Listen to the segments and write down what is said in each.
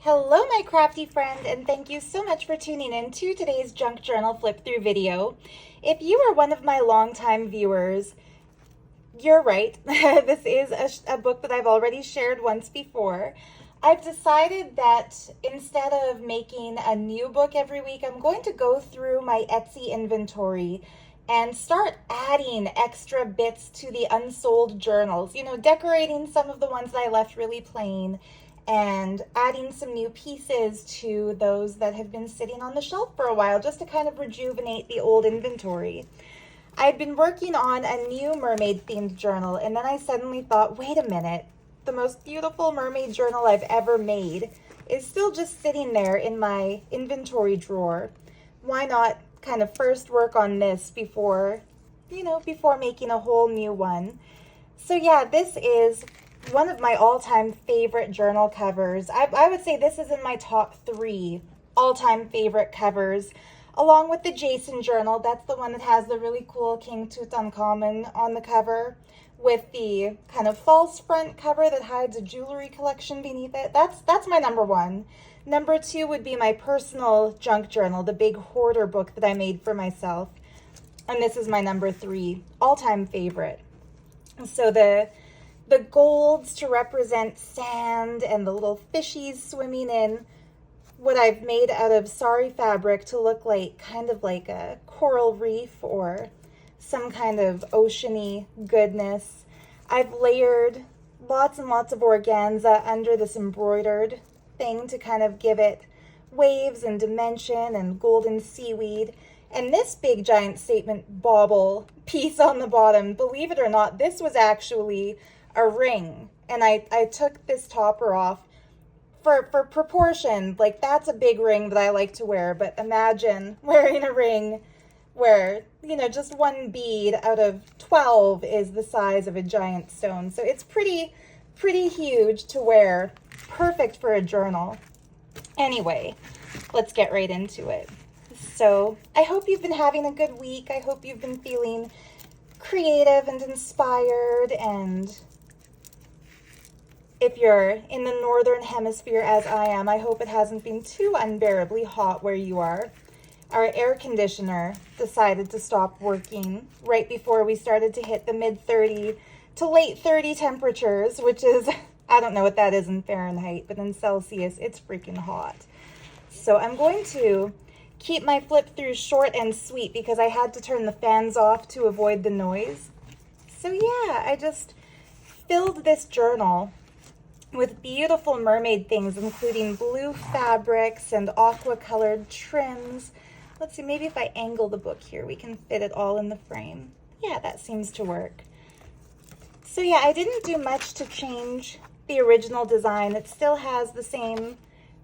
Hello, my crafty friend, and thank you so much for tuning in to today's junk journal flip through video. If you are one of my longtime viewers, you're right. This is a book that I've already shared once before. I've decided that instead of making a new book every week, I'm going to go through my Etsy inventory and start adding extra bits to the unsold journals. You know, decorating some of the ones that I left really plain and adding some new pieces to those that have been sitting on the shelf for a while, just to kind of rejuvenate the old inventory. I'd been working on a new mermaid themed journal, and then I suddenly thought, wait a minute, the most beautiful mermaid journal I've ever made is still just sitting there in my inventory drawer. Why not kind of first work on this before making a whole new one? So yeah, this is one of my all-time favorite journal covers. I would say this is in my top 3 all-time favorite covers, along with the Jason journal. That's the one that has the really cool King Tutankhamun on the cover with the kind of false front cover that hides a jewelry collection beneath it. That's my number 1. Number 2 would be my personal junk journal, the big hoarder book that I made for myself. And this is my number 3 all-time favorite. So the golds to represent sand and the little fishies swimming in what I've made out of sari fabric to look like kind of like a coral reef or some kind of oceany goodness. I've layered lots and lots of organza under this embroidered thing to kind of give it waves and dimension and golden seaweed. And this big giant statement bauble piece on the bottom, believe it or not, this was actually a ring. And I took this topper off for proportion. Like, that's a big ring that I like to wear, but imagine wearing a ring where, you know, just one bead out of 12 is the size of a giant stone. So it's pretty huge to wear. Perfect for a journal. Anyway, let's get right into it. So I hope you've been having a good week. I hope you've been feeling creative and inspired. And if you're in the northern hemisphere as I am, I hope it hasn't been too unbearably hot where you are. Our air conditioner decided to stop working right before we started to hit the mid-30 to late 30 temperatures, which is, I don't know what that is in Fahrenheit, but in Celsius, it's freaking hot. So I'm going to keep my flip through short and sweet because I had to turn the fans off to avoid the noise. So yeah, I just filled this journal with beautiful mermaid things, including blue fabrics and aqua colored trims. Let's see, maybe if I angle the book here, we can fit it all in the frame. Yeah, that seems to work. So yeah, I didn't do much to change the original design. It still has the same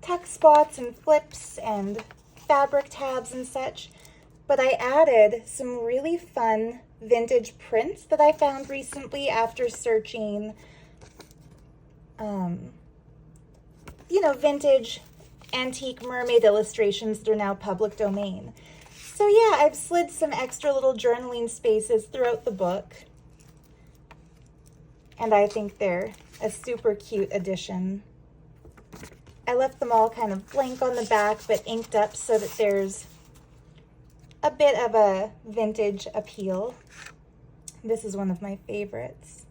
tuck spots and flips and fabric tabs and such, but I added some really fun vintage prints that I found recently after searching vintage antique mermaid illustrations that are now public domain. So yeah, I've slid some extra little journaling spaces throughout the book, and I think they're a super cute addition. I left them all kind of blank on the back, but inked up so that there's a bit of a vintage appeal. This is one of my favorites.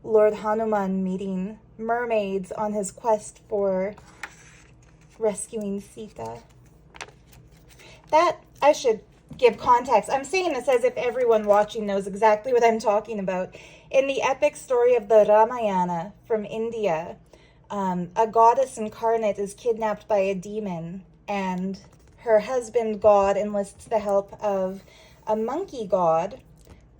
Lord Hanuman meeting mermaids on his quest for rescuing Sita. That, I should give context. I'm saying this as if everyone watching knows exactly what I'm talking about. In the epic story of the Ramayana from India, a goddess incarnate is kidnapped by a demon, and her husband god enlists the help of a monkey god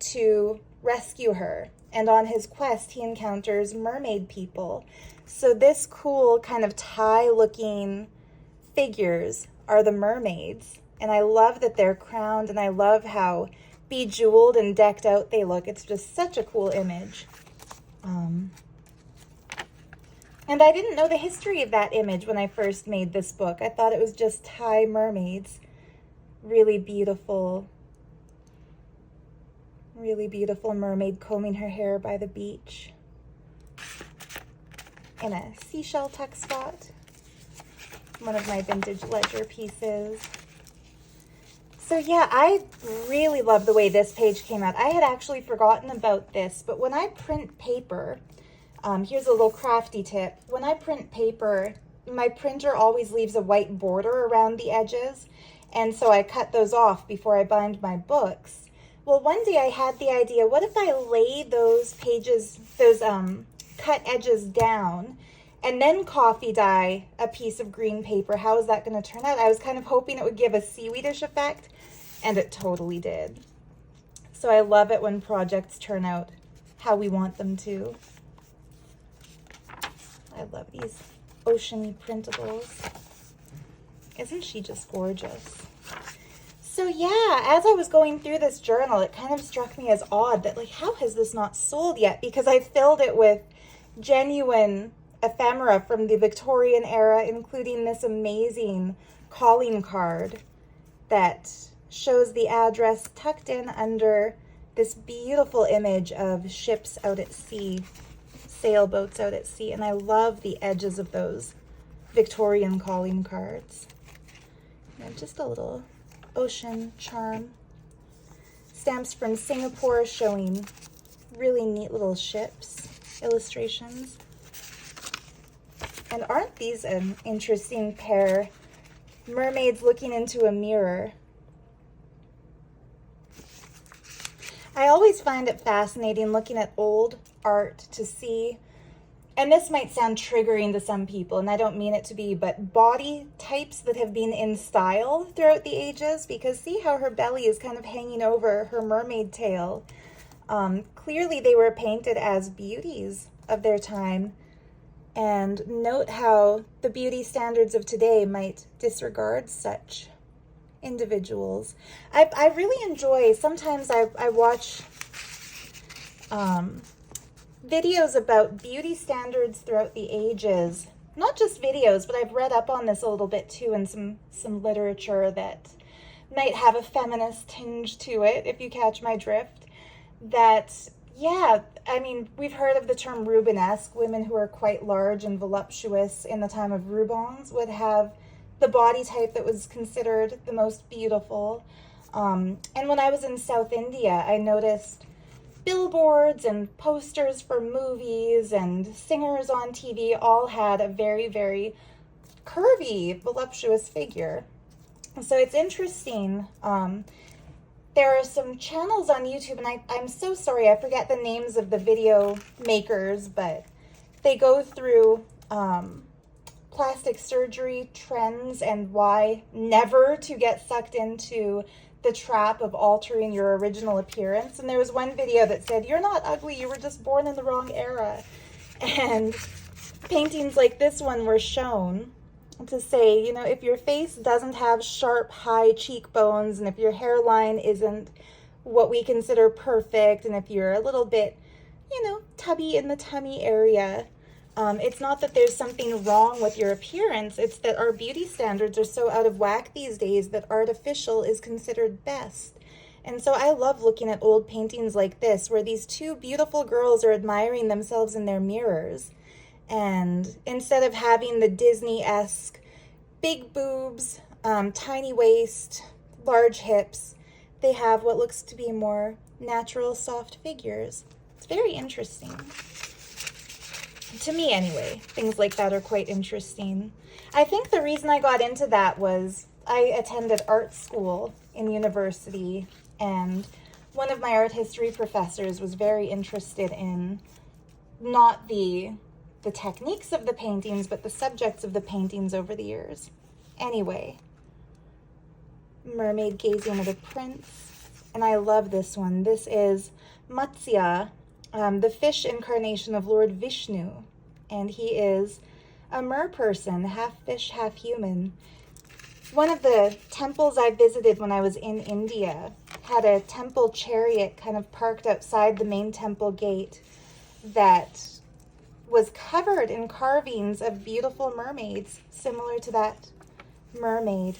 to rescue her. And on his quest, he encounters mermaid people. So this cool kind of Thai-looking figures are the mermaids. And I love that they're crowned, and I love how bejeweled and decked out they look. It's just such a cool image. And I didn't know the history of that image when I first made this book. I thought it was just Thai mermaids. Really beautiful mermaid combing her hair by the beach in a seashell tuck spot. one of my vintage ledger pieces. So yeah, I really love the way this page came out. I had actually forgotten about this, but when I print paper, here's a little crafty tip. When I print paper, my printer always leaves a white border around the edges, and so I cut those off before I bind my books. Well, one day I had the idea, what if I lay those pages, those cut edges down, and then coffee dye a piece of green paper? How is that going to turn out? I was kind of hoping it would give a seaweedish effect, and it totally did. So I love it when projects turn out how we want them to. I love these ocean printables. Isn't she just gorgeous? So yeah, as I was going through this journal, it kind of struck me as odd that, like, how has this not sold yet? Because I filled it with genuine ephemera from the Victorian era, including this amazing calling card that shows the address tucked in under this beautiful image of ships out at sea, sailboats out at sea. And I love the edges of those Victorian calling cards. And just a little ocean charm. Stamps from Singapore showing really neat little ships, illustrations. And aren't these an interesting pair? Mermaids looking into a mirror. I always find it fascinating looking at old art to see, and this might sound triggering to some people, and I don't mean it to be, but body types that have been in style throughout the ages, because see how her belly is kind of hanging over her mermaid tail. Clearly they were painted as beauties of their time, and note how the beauty standards of today might disregard such individuals. I really enjoy, sometimes I watch videos about beauty standards throughout the ages. Not just videos, but I've read up on this a little bit too in some literature that might have a feminist tinge to it, if you catch my drift. That, yeah, I mean, we've heard of the term Rubenesque. Women who are quite large and voluptuous in the time of Rubens would have the body type that was considered the most beautiful. And when I was in South India, I noticed billboards and posters for movies and singers on TV all had a very, very curvy, voluptuous figure. So it's interesting. There are some channels on YouTube, and I'm so sorry, I forget the names of the video makers, but they go through plastic surgery trends and why never to get sucked into the trap of altering your original appearance. And there was one video that said, "You're not ugly, you were just born in the wrong era." And paintings like this one were shown to say, you know, if your face doesn't have sharp, high cheekbones, and if your hairline isn't what we consider perfect, and if you're a little bit, you know, tubby in the tummy area, it's not that there's something wrong with your appearance, it's that our beauty standards are so out of whack these days that artificial is considered best. And so I love looking at old paintings like this, where these two beautiful girls are admiring themselves in their mirrors. And instead of having the Disney-esque big boobs, tiny waist, large hips, they have what looks to be more natural, soft figures. It's very interesting. To me, anyway, things like that are quite interesting. I think the reason I got into that was I attended art school in university, and one of my art history professors was very interested in not the techniques of the paintings, but the subjects of the paintings over the years. Anyway, mermaid gazing at a prince, and I love this one. This is Matsya, the fish incarnation of Lord Vishnu, and he is a mer-person, half fish, half human. One of the temples I visited when I was in India had a temple chariot kind of parked outside the main temple gate that was covered in carvings of beautiful mermaids, similar to that mermaid.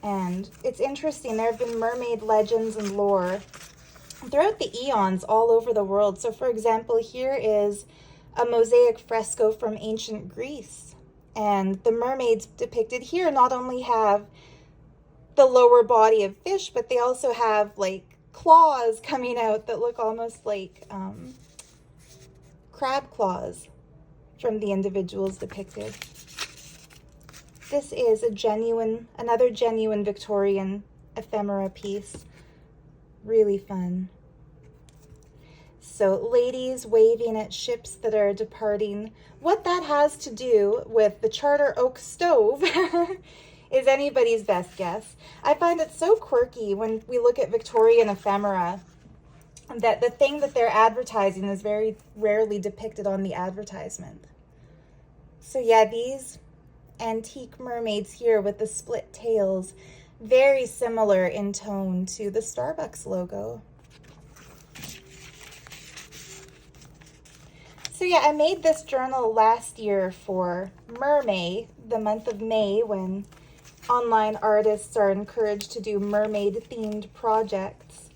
And it's interesting, there have been mermaid legends and lore throughout the eons all over the world. So for example, here is a mosaic fresco from ancient Greece And the mermaids depicted here not only have the lower body of fish, but they also have like claws coming out that look almost like crab claws from the individuals depicted. This is another genuine Victorian ephemera piece. Really fun. So ladies waving at ships that are departing. What that has to do with the Charter Oak stove is anybody's best guess. I find it so quirky when we look at Victorian ephemera that the thing that they're advertising is very rarely depicted on the advertisement. So yeah, these antique mermaids here with the split tails, very similar in tone to the Starbucks logo. So yeah, I made this journal last year for Mermay, the month of May, when online artists are encouraged to do mermaid-themed projects.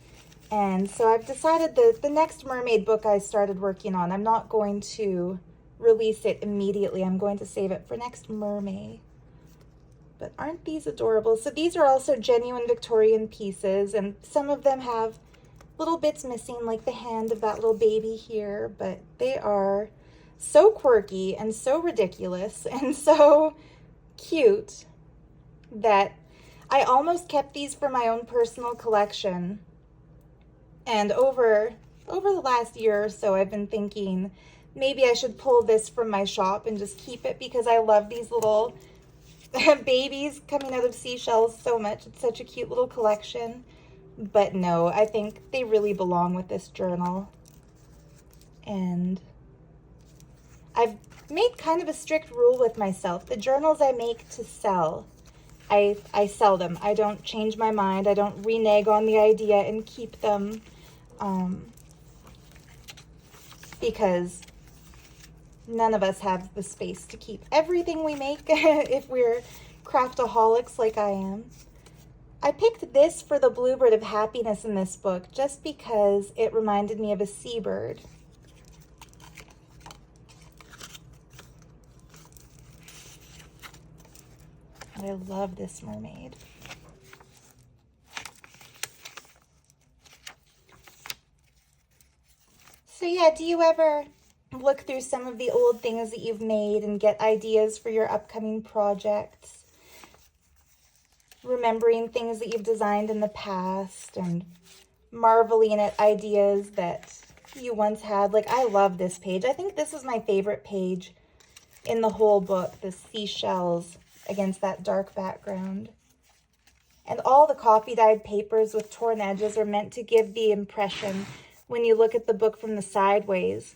And so I've decided that the next mermaid book I started working on, I'm not going to release it immediately. I'm going to save it for next Mermay. But aren't these adorable? So these are also genuine Victorian pieces, and some of them have little bits missing, like the hand of that little baby here, but they are so quirky and so ridiculous and so cute that I almost kept these for my own personal collection. And over the last year or so, I've been thinking maybe I should pull this from my shop and just keep it, because I love these little babies coming out of seashells so much. It's such a cute little collection. But no, I think they really belong with this journal. And I've made kind of a strict rule with myself. The journals I make to sell, I sell them. I don't change my mind. I don't renege on the idea and keep them, because none of us have the space to keep everything we make if we're craftaholics like I am. I picked this for the bluebird of happiness in this book just because it reminded me of a seabird. I love this mermaid. So yeah, do you ever look through some of the old things that you've made and get ideas for your upcoming projects? Remembering things that you've designed in the past and marveling at ideas that you once had. Like, I love this page. I think this is my favorite page in the whole book, the seashells against that dark background. And all the coffee-dyed papers with torn edges are meant to give the impression, when you look at the book from the sideways,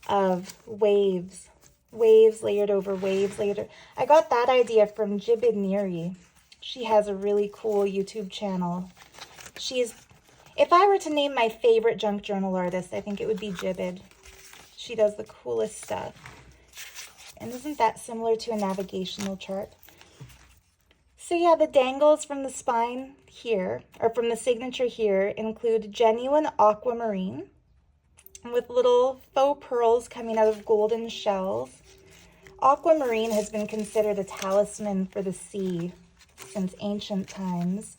of waves. Waves layered over waves layered. I got that idea from Jibid Neri. She has a really cool YouTube channel. If I were to name my favorite junk journal artist, I think it would be Jibid. She does the coolest stuff. And isn't that similar to a navigational chart? So yeah, the dangles from the spine here, or from the signature here, include genuine aquamarine with little faux pearls coming out of golden shells. Aquamarine has been considered a talisman for the sea since ancient times.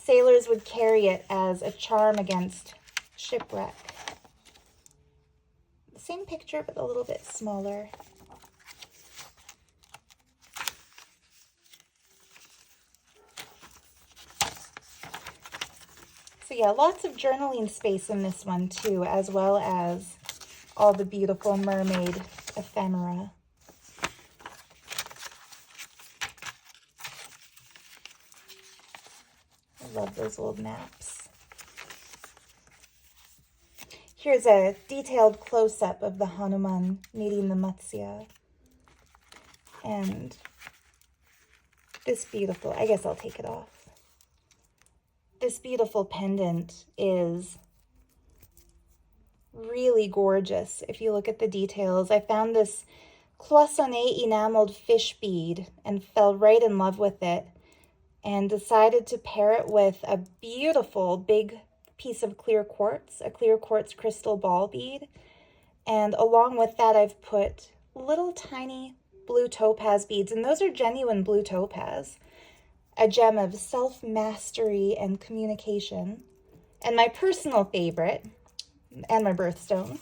Sailors would carry it as a charm against shipwreck. The same picture, but a little bit smaller. So yeah, lots of journaling space in this one too, as well as all the beautiful mermaid ephemera. I love those old maps. Here's a detailed close-up of the Hanuman meeting the Matsya. And this beautiful, I guess I'll take it off. This beautiful pendant is really gorgeous if you look at the details. I found this cloisonné enameled fish bead and fell right in love with it, and decided to pair it with a beautiful big piece of clear quartz, a clear quartz crystal ball bead. And along with that, I've put little tiny blue topaz beads, and those are genuine blue topaz. A gem of self-mastery and communication. And my personal favorite, and my birthstone.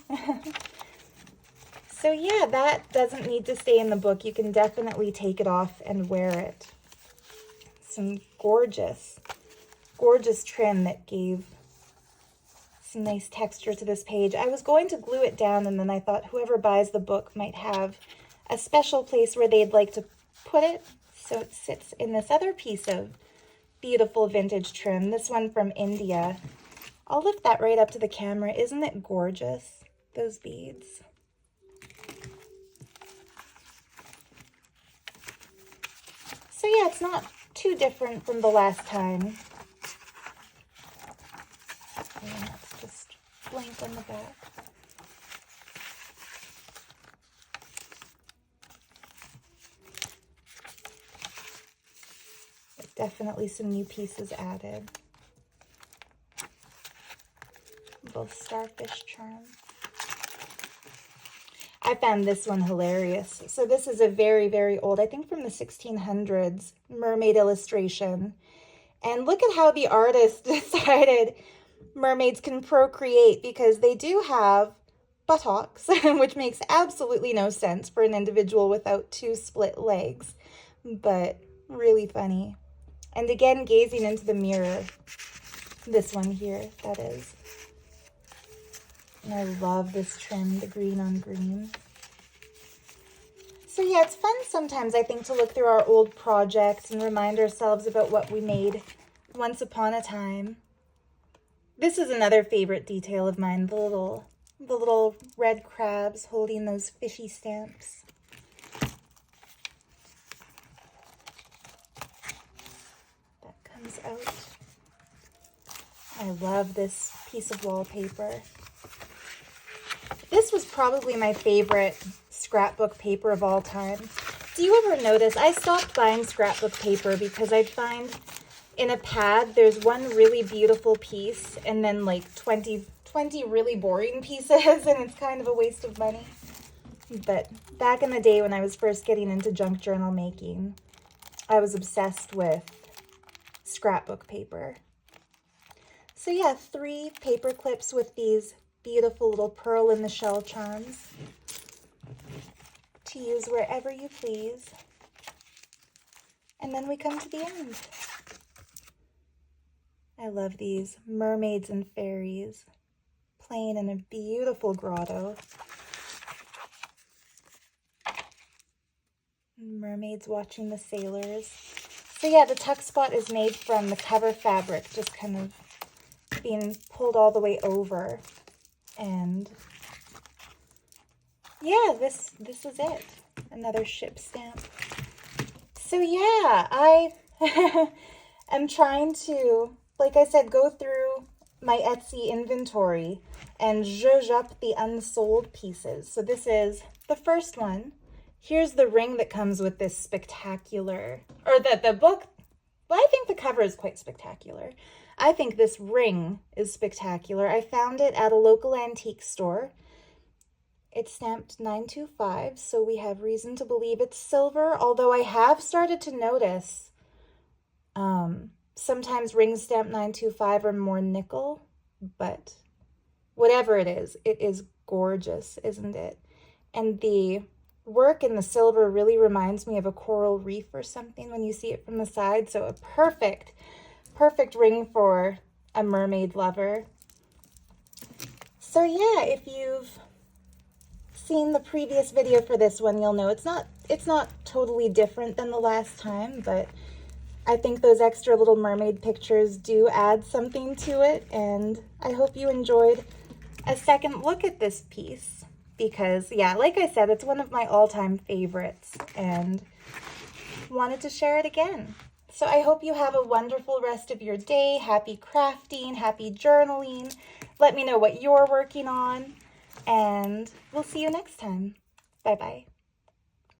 So yeah, that doesn't need to stay in the book. You can definitely take it off and wear it. Some gorgeous, gorgeous trim that gave some nice texture to this page. I was going to glue it down, and then I thought whoever buys the book might have a special place where they'd like to put it. So it sits in this other piece of beautiful vintage trim, this one from India. I'll lift that right up to the camera. Isn't it gorgeous, those beads? So yeah, it's not too different from the last time. And that's just blank on the back. But definitely some new pieces added. Little starfish charm. I found this one hilarious. So this is a very, very old, I think from the 1600s, mermaid illustration. And look at how the artist decided mermaids can procreate, because they do have buttocks, which makes absolutely no sense for an individual without two split legs, but really funny. And again, gazing into the mirror, this one here, that is. And I love this trim, the green on green. So yeah, it's fun sometimes, I think, to look through our old projects and remind ourselves about what we made once upon a time. This is another favorite detail of mine, the little red crabs holding those fishy stamps. That comes out. I love this piece of wallpaper. This was probably my favorite scrapbook paper of all time. Do you ever notice, I stopped buying scrapbook paper because I'd find in a pad there's one really beautiful piece and then like 20 really boring pieces, and it's kind of a waste of money. But back in the day when I was first getting into junk journal making, I was obsessed with scrapbook paper. So yeah, 3 paper clips with these beautiful little pearl in the shell charms to use wherever you please. And then we come to the end. I love these mermaids and fairies playing in a beautiful grotto. Mermaids watching the sailors. So yeah, the tuck spot is made from the cover fabric, just kind of being pulled all the way over. And yeah, this is it. Another ship stamp. So yeah, I am trying to, like I said, go through my Etsy inventory and zhuzh up the unsold pieces. So this is the first one. Here's the ring that comes with this spectacular, or the book. Well, I think the cover is quite spectacular. I think this ring is spectacular. I found it at a local antique store. It's stamped 925, so we have reason to believe it's silver, although I have started to notice sometimes rings stamped 925 are more nickel, but whatever it is gorgeous, isn't it? And the work in the silver really reminds me of a coral reef or something when you see it from the side, so a perfect ring for a mermaid lover. So yeah, if you've seen the previous video for this one, you'll know it's not totally different than the last time, but I think those extra little mermaid pictures do add something to it, and I hope you enjoyed a second look at this piece, because yeah, like I said, it's one of my all-time favorites and wanted to share it again. So I hope you have a wonderful rest of your day. Happy crafting, happy journaling. Let me know what you're working on, and we'll see you next time. Bye-bye.